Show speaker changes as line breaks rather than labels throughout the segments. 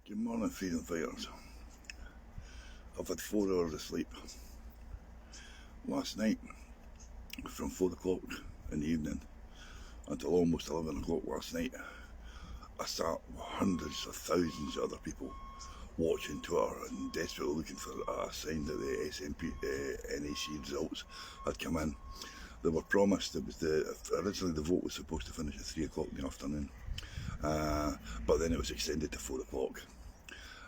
Good morning, freedom fighters. I've had 4 hours of sleep. Last night, from 4 o'clock in the evening until almost 11 o'clock last night, I sat with hundreds of thousands of other people watching Twitter and desperately looking for a sign that the SNP NAC results had come in. They were promised. Originally the vote was supposed to finish at 3 o'clock in the afternoon, but then it was extended to 4 o'clock.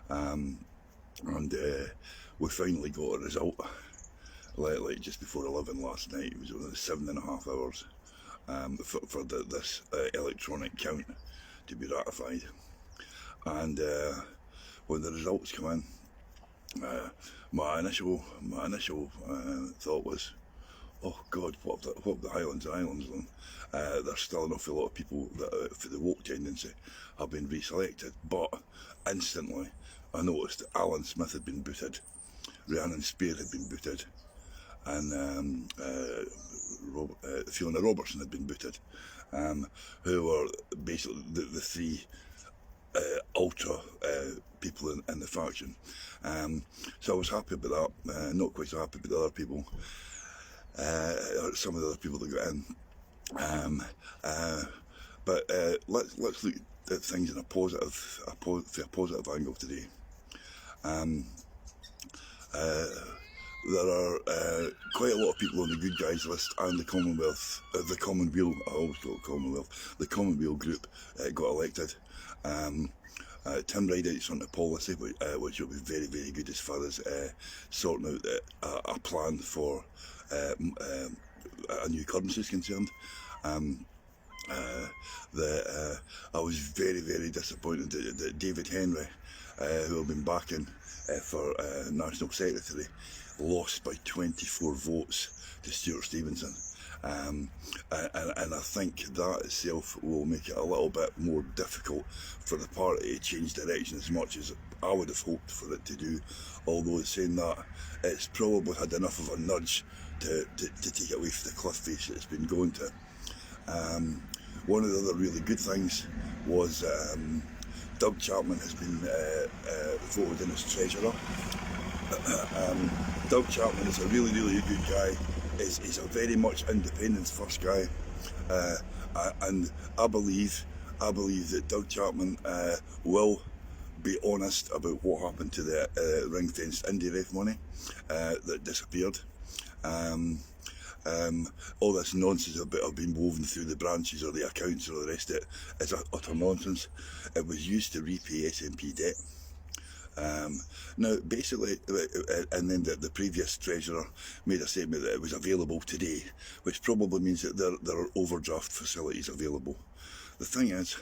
And we finally got a result, like just before 11 last night. It was only 7.5 hours for this electronic count to be ratified. And when the results come in, my initial thought was, oh God, what have the Highlands and Islands done? There's still an awful lot of people that, for the woke tendency, have been reselected. But instantly, I noticed that Alan Smith had been booted, Rhiannon Spear had been booted, and Fiona Robertson had been booted, who were basically the three ultra people in the faction. So I was happy about that. Not quite so happy with the other people. Some of the other people that got in. But let's look at things in a positive angle today. There are quite a lot of people on the good guys list and the Commonwealth, the Commonweal. I always call it Commonwealth. The Commonweal group got elected. Tim Rideout's on the policy, which will be very, very good as far as sorting out a plan for a new currency is concerned. I was very, very disappointed that David Henry, who I've been backing for National Secretary, lost by 24 votes to Stuart Stevenson. And I think that itself will make it a little bit more difficult for the party to change direction as much as I would have hoped for it to do. Although saying that, it's probably had enough of a nudge to take it away from the cliff face that it's been going to. One of the other really good things was Doug Chapman has been voted in as treasurer. Doug Chapman is a really, really good guy. He's a very much independence first guy, and I believe that Doug Chapman will be honest about what happened to the ring-fenced indie ref money that disappeared. All this nonsense about being woven through the branches or the accounts or the rest of it is utter nonsense. It was used to repay SNP debt. Now, basically, and then the previous treasurer made a statement that it was available today, which probably means that there are overdraft facilities available. The thing is,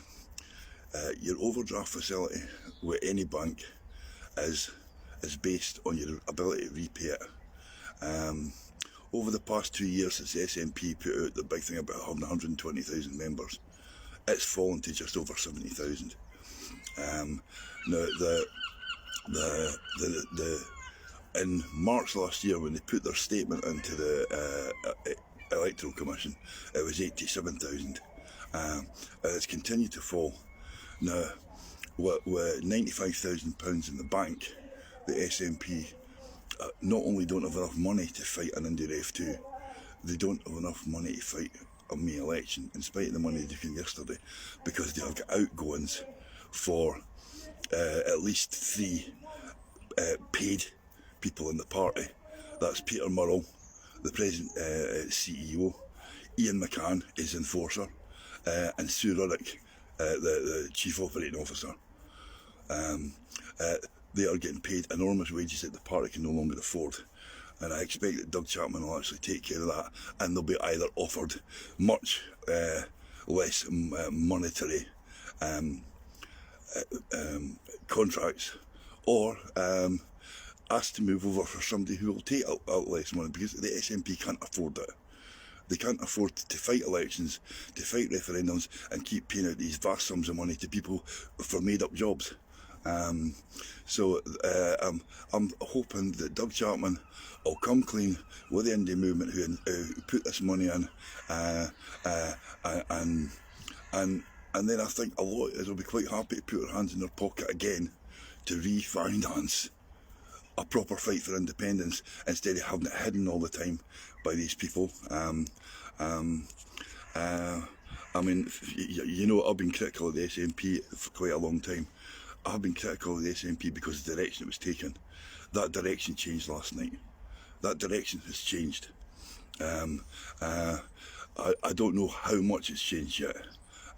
your overdraft facility with any bank is based on your ability to repay it. Over the past 2 years since the SNP put out the big thing about having 120,000 members, it's fallen to just over 70,000. Now, in March last year, when they put their statement into the Electoral Commission, it was 87,000. And it's continued to fall. Now, with £95,000 in the bank, the SNP not only don't have enough money to fight an indie ref 2, they don't have enough money to fight a May election, in spite of the money they took in yesterday, because they have got outgoings for at least 3 paid people in the party. That's Peter Murrell, the present CEO, Ian McCann, his enforcer, and Sue Ruddock, the chief operating officer. They are getting paid enormous wages that the party can no longer afford. And I expect that Doug Chapman will actually take care of that, and they'll be either offered much less monetary contracts, or asked to move over for somebody who will take out less money, because the SNP can't afford it. They can't afford to fight elections, to fight referendums, and keep paying out these vast sums of money to people for made-up jobs. So I'm hoping that Doug Chapman will come clean with the indie movement who put this money in, and then I think a lot of us will be quite happy to put their hands in their pocket again to refinance a proper fight for independence instead of having it hidden all the time by these people. I mean, you know, I've been critical of the SNP for quite a long time. I've been critical of the SNP because of the direction it was taken. That direction changed last night. That direction has changed. I don't know how much it's changed yet.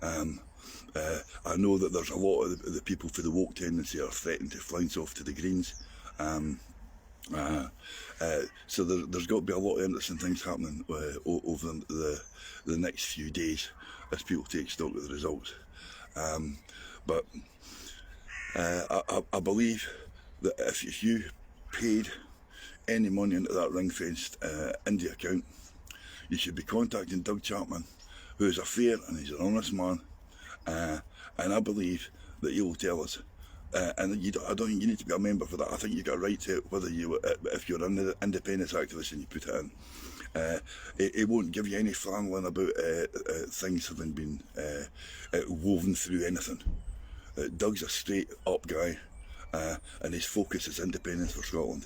I know that there's a lot of the people for the woke tendency are threatening to flounce off to the Greens. So there's got to be a lot of interesting things happening over the next few days as people take stock of the results. But I believe that if you paid any money into that ring-fenced India account, you should be contacting Doug Chapman, who is a fair and he's an honest man, and I believe that he will tell us. And I don't think you need to be a member for that. I think you've got a right to it, whether if you're an independence activist and you put it in. It won't give you any flannelling about things having been woven through anything. Doug's a straight up guy, and his focus is independence for Scotland.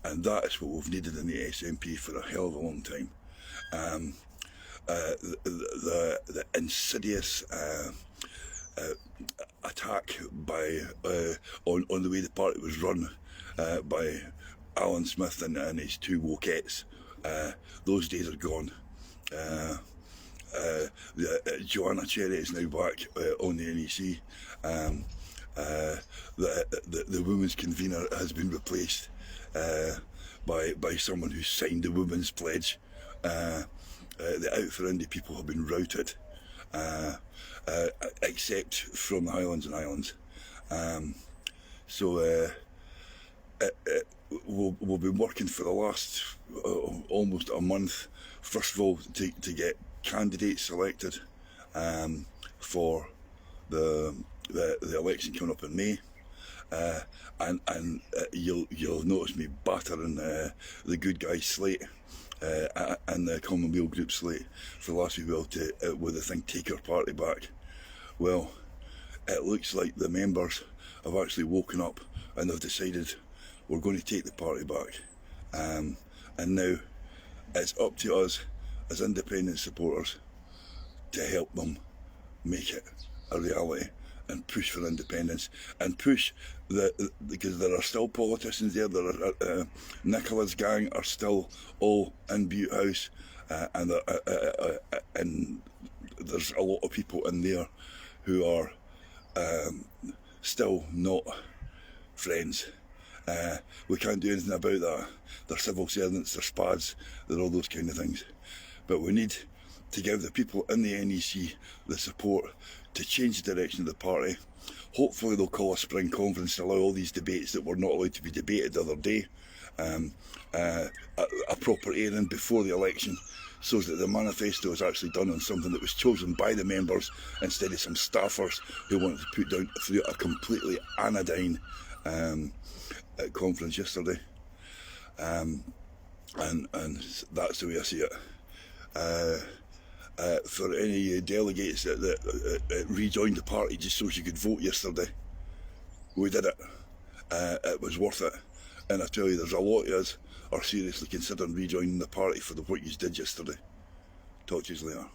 And that is what we've needed in the SNP for a hell of a long time. The insidious attack by on the way the party was run by Alan Smith and his two wokettes, those days are gone. Joanna Cherry is now back on the NEC. The women's convener has been replaced by someone who signed the women's pledge. The Out for Indie people have been routed, except from the Highlands and Islands. So we've been working for the last almost a month, first of all to get candidates selected for the election coming up in May. And you'll notice me battering the good guy slate and the Commonweal group slate for the last wee while with the thing Take Our Party Back. Well, it looks like the members have actually woken up and they've decided we're going to take the party back. And now it's up to us as independent supporters to help them make it a reality and push for independence and push because there are still politicians there. There are Nicola's gang are still all in Butte House, and there's a lot of people in there who are still not friends. We can't do anything about that. They're civil servants, they're spads, they're all those kind of things. But we need to give the people in the NEC the support to change the direction of the party. Hopefully they'll call a spring conference and allow all these debates that were not allowed to be debated the other day, a proper airing before the election, so that the manifesto is actually done on something that was chosen by the members instead of some staffers who wanted to put down through a completely anodyne conference yesterday. And that's the way I see it. For any delegates that rejoined the party just so you could vote yesterday, we did it. It was worth it. And I tell you, there's a lot of us are seriously considering rejoining the party for what you did yesterday. Talk to you later.